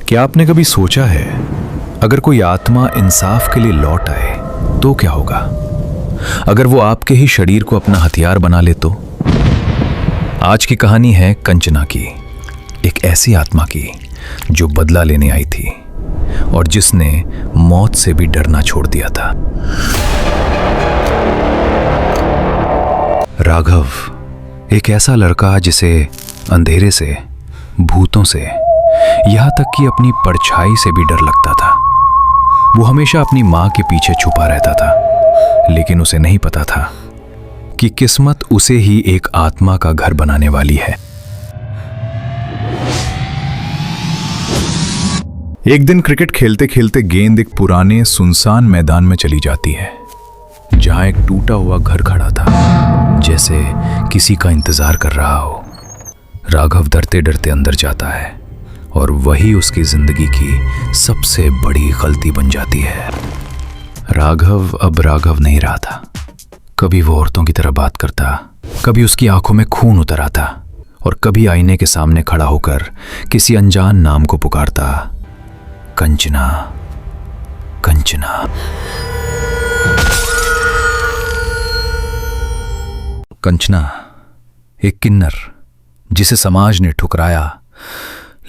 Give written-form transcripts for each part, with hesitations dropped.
क्या आपने कभी सोचा है, अगर कोई आत्मा इंसाफ के लिए लौट आए तो क्या होगा? अगर वो आपके ही शरीर को अपना हथियार बना ले तो? आज की कहानी है कंचना की, एक ऐसी आत्मा की जो बदला लेने आई थी और जिसने मौत से भी डरना छोड़ दिया था। राघव एक ऐसा लड़का जिसे अंधेरे से, भूतों से, यहां तक कि अपनी परछाई से भी डर लगता था। वो हमेशा अपनी मां के पीछे छुपा रहता था, लेकिन उसे नहीं पता था कि किस्मत उसे ही एक आत्मा का घर बनाने वाली है। एक दिन क्रिकेट खेलते खेलते गेंद एक पुराने सुनसान मैदान में चली जाती है, जहां एक टूटा हुआ घर खड़ा था, जैसे किसी का इंतजार कर रहा हो। राघव डरते डरते अंदर जाता है और वही उसकी जिंदगी की सबसे बड़ी गलती बन जाती है। राघव अब राघव नहीं रहा था। कभी वो औरतों की तरह बात करता, कभी उसकी आंखों में खून उतर आता और कभी आईने के सामने खड़ा होकर किसी अनजान नाम को पुकारता, कंचना, कंचना। कंचना एक किन्नर जिसे समाज ने ठुकराया,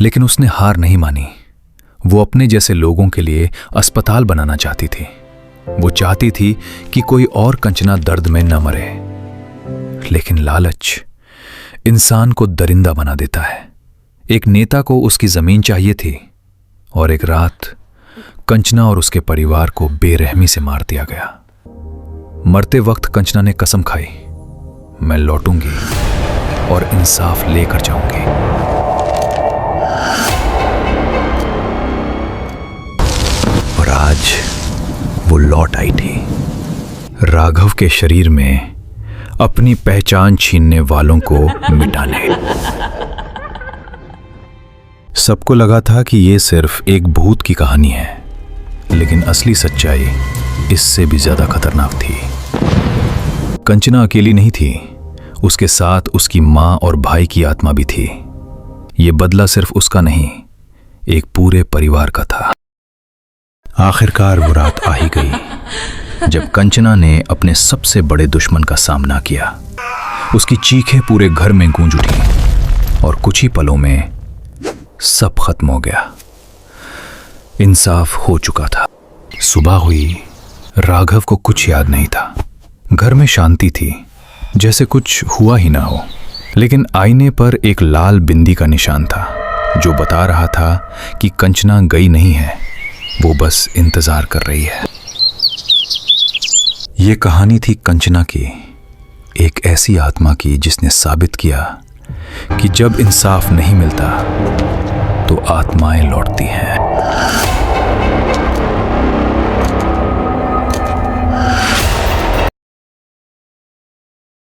लेकिन उसने हार नहीं मानी। वो अपने जैसे लोगों के लिए अस्पताल बनाना चाहती थी। वो चाहती थी कि कोई और कंचना दर्द में न मरे, लेकिन लालच इंसान को दरिंदा बना देता है। एक नेता को उसकी जमीन चाहिए थी और एक रात कंचना और उसके परिवार को बेरहमी से मार दिया गया। मरते वक्त कंचना ने कसम खाई, मैं लौटूंगी और इंसाफ लेकर जाऊंगी। और आज वो लौट आई थी, राघव के शरीर में अपनी पहचान छीनने वालों को मिटाने। सबको लगा था कि ये सिर्फ एक भूत की कहानी है, लेकिन असली सच्चाई इससे भी ज्यादा खतरनाक थी। कंचना अकेली नहीं थी, उसके साथ उसकी मां और भाई की आत्मा भी थी। ये बदला सिर्फ उसका नहीं, एक पूरे परिवार का था। आखिरकार वो रात आ ही गई जब कंचना ने अपने सबसे बड़े दुश्मन का सामना किया। उसकी चीखें पूरे घर में गूंज उठी और कुछ ही पलों में सब खत्म हो गया। इंसाफ हो चुका था। सुबह हुई, राघव को कुछ याद नहीं था। घर में शांति थी, जैसे कुछ हुआ ही ना हो। लेकिन आईने पर एक लाल बिंदी का निशान था, जो बता रहा था कि कंचना गई नहीं है, वो बस इंतजार कर रही है। ये कहानी थी कंचना की, एक ऐसी आत्मा की जिसने साबित किया कि जब इंसाफ नहीं मिलता तो आत्माएं लौटती हैं।